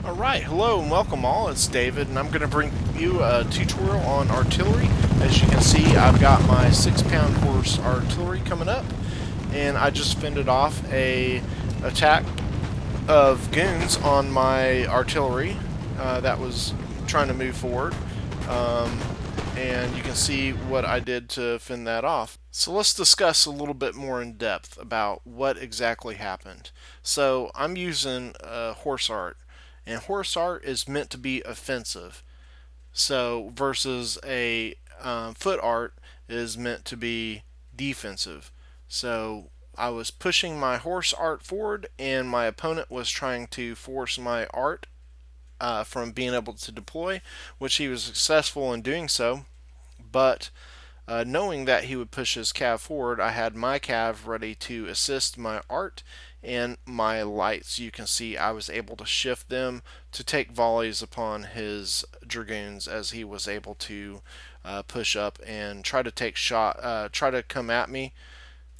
Alright, hello and welcome all, it's David, and I'm going to bring you a tutorial on artillery. As you can see, I've got my 6-pound horse artillery coming up, and I just fended off a attack of goons on my artillery that was trying to move forward. And you can see what I did to fend that off. So let's discuss a little bit more in depth about what exactly happened. So I'm using horse art, and horse art is meant to be offensive. So versus a foot art is meant to be defensive. So I was pushing my horse art forward, and my opponent was trying to force my art from being able to deploy, which he was successful in doing so. But knowing that he would push his cav forward, I had my cav ready to assist my art and my lights. You can see I was able to shift them to take volleys upon his dragoons as he was able to push up and try to try to come at me.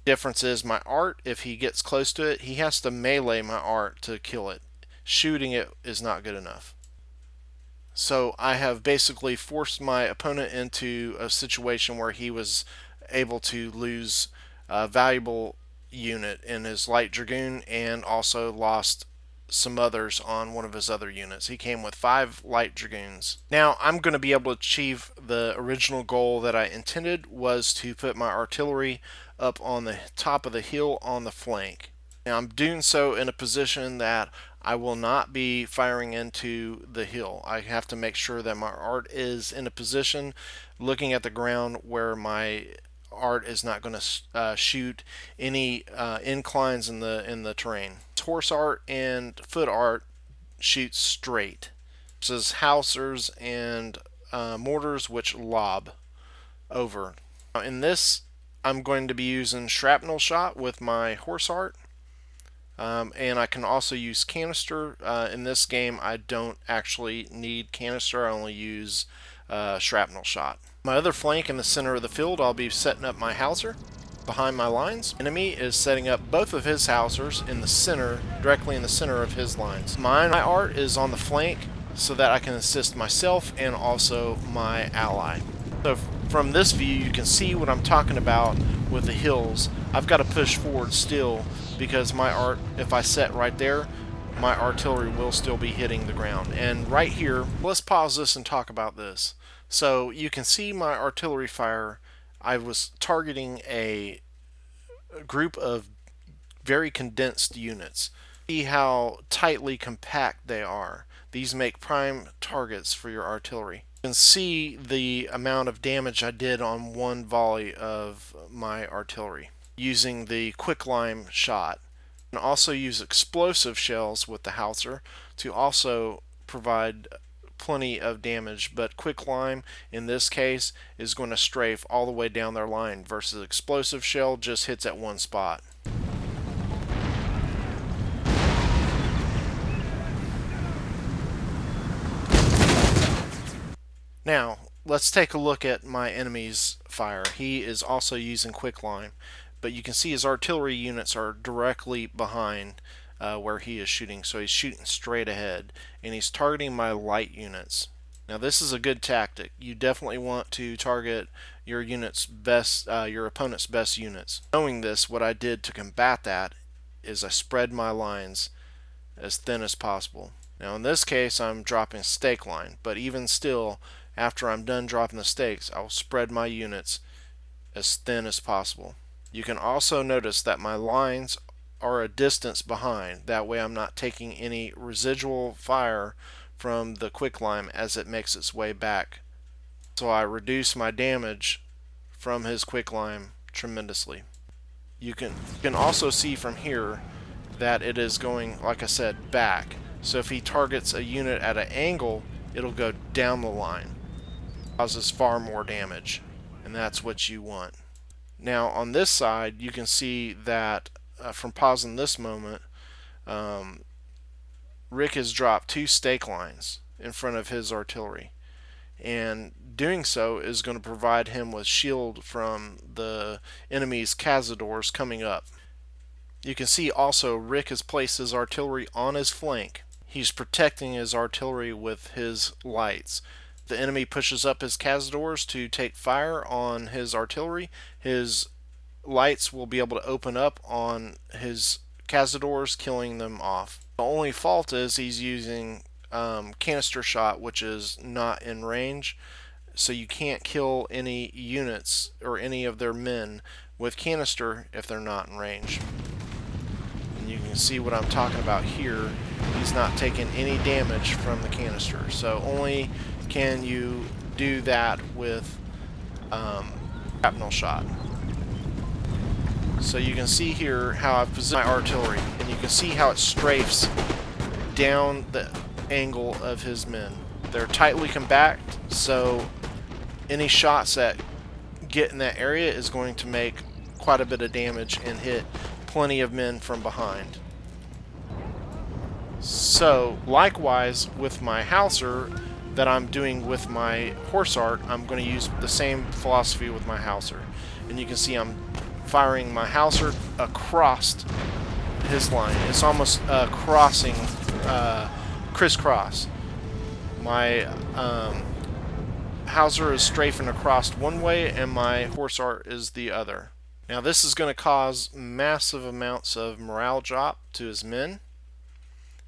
Difference is my art, if he gets close to it, he has to melee my art to kill it. Shooting it is not good enough. So I have basically forced my opponent into a situation where he was able to lose a valuable unit in his light dragoon, and also lost some others on one of his other units. He came with 5 light dragoons. Now I'm going to be able to achieve the original goal that I intended, was to put my artillery up on the top of the hill on the flank. Now I'm doing so in a position that I will not be firing into the hill. I have to make sure that my art is in a position looking at the ground where my art is not going to shoot any inclines in the terrain. Horse art and foot art shoots straight. This is housers and mortars which lob over. Now in this, I'm going to be using shrapnel shot with my horse art. And I can also use canister. In this game, I don't actually need canister. I only use shrapnel shot. My other flank in the center of the field, I'll be setting up my howitzer behind my lines. Enemy is setting up both of his howitzers in the center, directly in the center of his lines. My art is on the flank so that I can assist myself and also my ally. So from this view, you can see what I'm talking about with the hills. I've got to push forward still, because my art, if I set right there, my artillery will still be hitting the ground. And right here, let's pause this and talk about this. So you can see my artillery fire. I was targeting a group of very condensed units. See how tightly compact they are. These make prime targets for your artillery. You can see the amount of damage I did on one volley of my artillery using the quicklime shot. And also use explosive shells with the howitzer to also provide plenty of damage, but quicklime in this case is going to strafe all the way down their line, versus explosive shell just hits at one spot. Now let's take a look at my enemy's fire. He is also using quicklime, but you can see his artillery units are directly behind where he is shooting, so he's shooting straight ahead, and he's targeting my light units. Now this is a good tactic. You definitely want to target your your opponent's best units. Knowing this, what I did to combat that is I spread my lines as thin as possible. Now in this case, I'm dropping stake line, but even still, after I'm done dropping the stakes, I'll spread my units as thin as possible. You can also notice that my lines are a distance behind. That way I'm not taking any residual fire from the quicklime as it makes its way back. So I reduce my damage from his quicklime tremendously. You can also see from here that it is going, like I said, back. So if he targets a unit at an angle, it'll go down the line. It causes far more damage, and that's what you want. Now on this side, you can see that from pausing this moment, Rick has dropped 2 stake lines in front of his artillery, and doing so is going to provide him with shield from the enemy's cazadors coming up. You can see also Rick has placed his artillery on his flank. He's protecting his artillery with his lights. The enemy pushes up his cazadors to take fire on his artillery. His lights will be able to open up on his cazadors, killing them off. The only fault is he's using canister shot, which is not in range, so you can't kill any units or any of their men with canister if they're not in range. And you can see what I'm talking about here. He's not taking any damage from the canister, so only can you do that with shrapnel shot. So you can see here how I've positioned my artillery, and you can see how it strafes down the angle of his men. They're tightly compact, so any shots that get in that area is going to make quite a bit of damage and hit plenty of men from behind. So likewise with my howitzer that I'm doing with my horse art, I'm going to use the same philosophy with my howitzer. And you can see I'm firing my howitzer across his line. It's almost crossing, crisscross. My howitzer is strafing across one way and my horse art is the other. Now this is going to cause massive amounts of morale drop to his men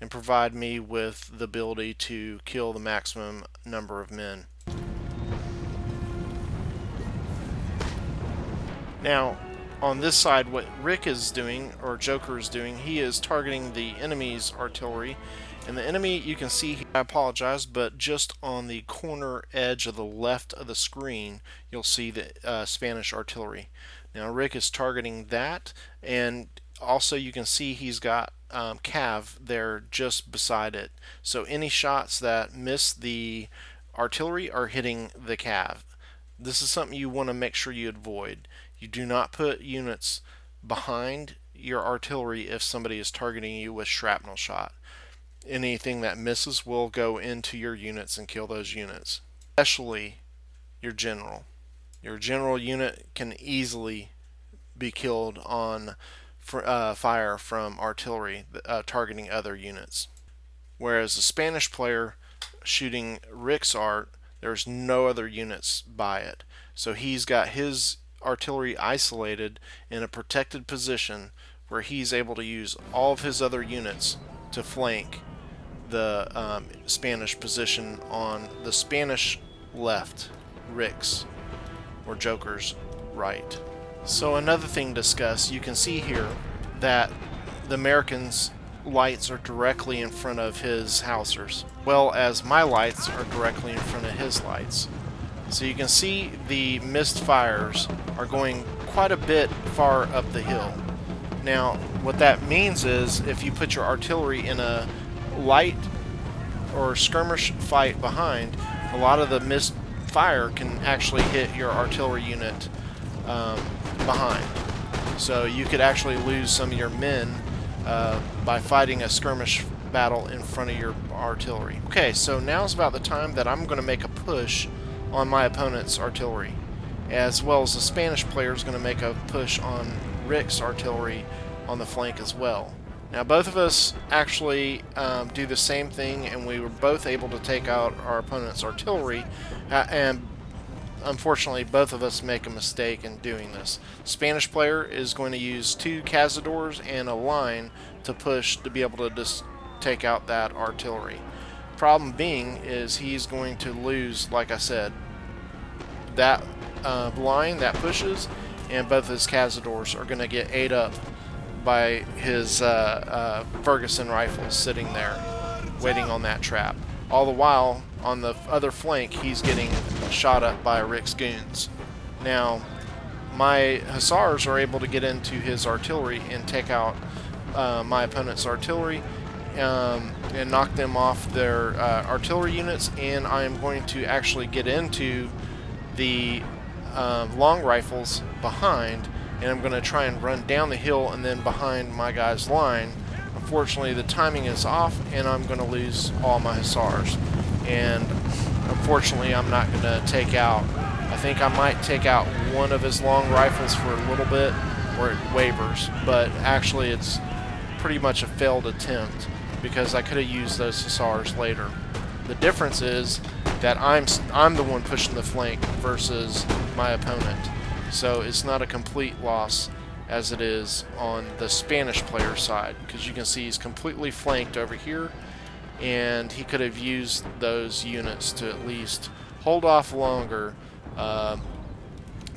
and provide me with the ability to kill the maximum number of men. Now on this side, what Rick is doing, or Joker is doing, he is targeting the enemy's artillery. And the enemy, you can see, I apologize, but just on the corner edge of the left of the screen, you'll see the Spanish artillery. Now Rick is targeting that, and also you can see he's got cav there just beside it. So any shots that miss the artillery are hitting the cav. This is something you want to make sure you avoid. You do not put units behind your artillery if somebody is targeting you with shrapnel shot. Anything that misses will go into your units and kill those units, especially your general. Your general unit can easily be killed on fire from artillery targeting other units. Whereas the Spanish player shooting Rick's art, there's no other units by it. So he's got his artillery isolated in a protected position where he's able to use all of his other units to flank the Spanish position on the Spanish left, Rick's or Joker's right. So another thing to discuss, you can see here that the Americans' lights are directly in front of his howitzers, well as my lights are directly in front of his lights. So you can see the missed fires are going quite a bit far up the hill. Now what that means is if you put your artillery in a light or skirmish fight behind, a lot of the missed fire can actually hit your artillery unit behind. So you could actually lose some of your men by fighting a skirmish battle in front of your artillery. Okay, so now's about the time that I'm going to make a push on my opponent's artillery, as well as the Spanish player is going to make a push on Rick's artillery on the flank as well. Now both of us actually do the same thing, and we were both able to take out our opponent's artillery, and unfortunately both of us make a mistake in doing this. Spanish player is going to use 2 cazadors and a line to push to be able to just take out that artillery. Problem being is he's going to lose, like I said, that line that pushes, and both his cazadors are going to get ate up by his Ferguson rifles sitting there waiting on that trap. All the while on the other flank he's getting shot up by Rick's goons. Now my hussars are able to get into his artillery and take out my opponent's artillery and knock them off their artillery units, and I am going to actually get into the long rifles behind, and I'm going to try and run down the hill and then behind my guy's line. Unfortunately the timing is off and I'm going to lose all my hussars, and unfortunately I'm not going to take out, I think I might take out one of his long rifles for a little bit where it wavers, but actually it's pretty much a failed attempt. because I could have used those hussars later. The difference is that I'm the one pushing the flank versus my opponent. So it's not a complete loss as it is on the Spanish player side, because you can see he's completely flanked over here, and he could have used those units to at least hold off longer,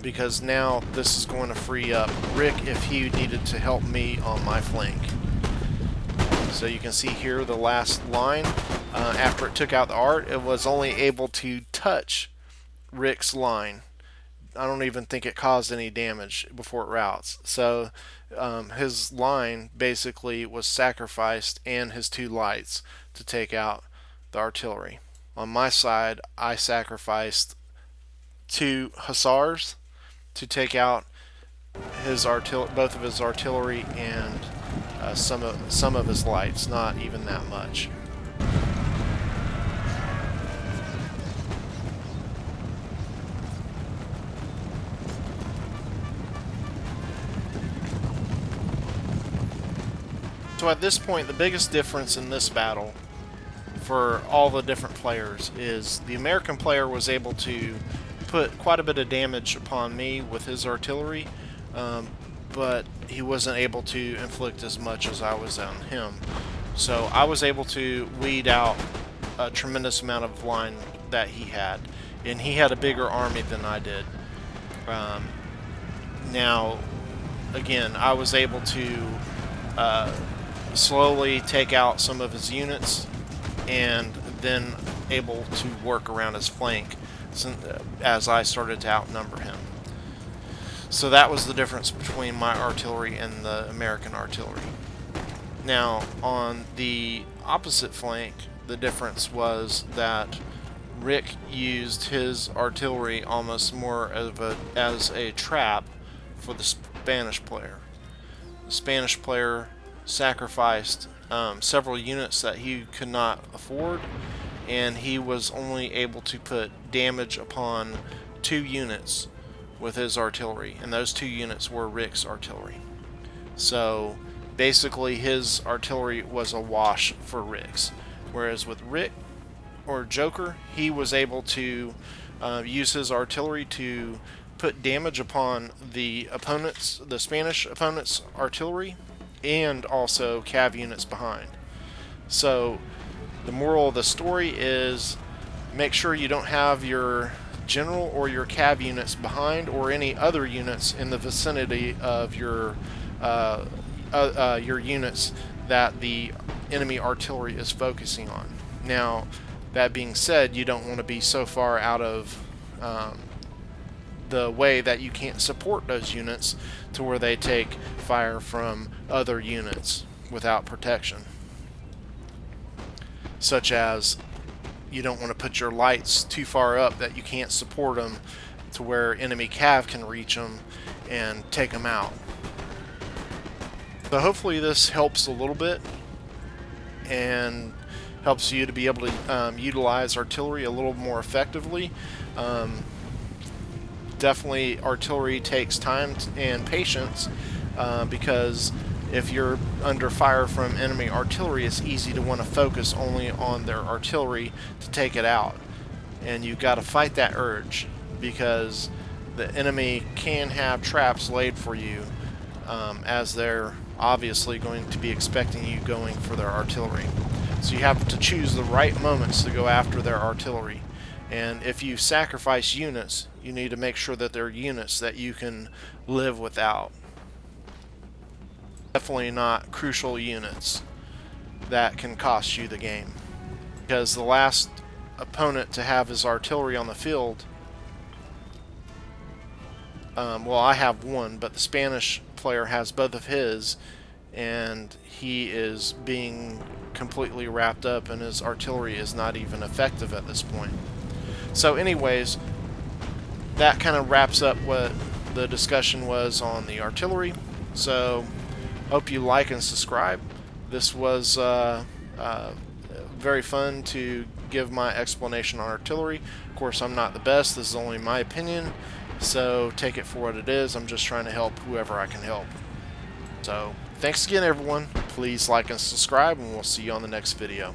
because now this is going to free up Rick if he needed to help me on my flank. So you can see here the last line, after it took out the art, it was only able to touch Rick's line. I don't even think it caused any damage before it routes. So his line basically was sacrificed, and his 2 lights, to take out the artillery. On my side, I sacrificed 2 hussars to take out his both of his artillery and some of his lights, not even that much. So at this point, the biggest difference in this battle for all the different players is the American player was able to put quite a bit of damage upon me with his artillery, but he wasn't able to inflict as much as I was on him. So I was able to weed out a tremendous amount of line that he had, and he had a bigger army than I did. Now, again, I was able to slowly take out some of his units, and then able to work around his flank as I started to outnumber him. So that was the difference between my artillery and the American artillery. Now, on the opposite flank, the difference was that Rick used his artillery almost more as a trap for the Spanish player. The Spanish player sacrificed several units that he could not afford, and he was only able to put damage upon 2 units with his artillery, and those 2 units were Rick's artillery. So basically his artillery was a wash for Rick's, whereas with Rick or Joker, he was able to use his artillery to put damage upon the Spanish opponent's artillery, and also cav units behind. So the moral of the story is, make sure you don't have your general or your cav units behind, or any other units in the vicinity of your units that the enemy artillery is focusing on. Now, that being said, you don't want to be so far out of the way that you can't support those units to where they take fire from other units without protection. Such as, you don't want to put your lights too far up that you can't support them to where enemy cav can reach them and take them out. So hopefully this helps a little bit and helps you to be able to utilize artillery a little more effectively. Definitely artillery takes time and patience, because if you're under fire from enemy artillery, it's easy to want to focus only on their artillery to take it out. And you've got to fight that urge, because the enemy can have traps laid for you, as they're obviously going to be expecting you going for their artillery. So you have to choose the right moments to go after their artillery. And if you sacrifice units, you need to make sure that they're units that you can live without. Definitely not crucial units that can cost you the game. Because the last opponent to have his artillery on the field, well, I have one, but the Spanish player has both of his, and he is being completely wrapped up, and his artillery is not even effective at this point. So anyways, that kind of wraps up what the discussion was on the artillery. So hope you like and subscribe. This was very fun to give my explanation on artillery. Of course, I'm not the best. This is only my opinion, so take it for what it is. I'm just trying to help whoever I can help. So Thanks again, everyone. Please like and subscribe, and we'll see you on the next video.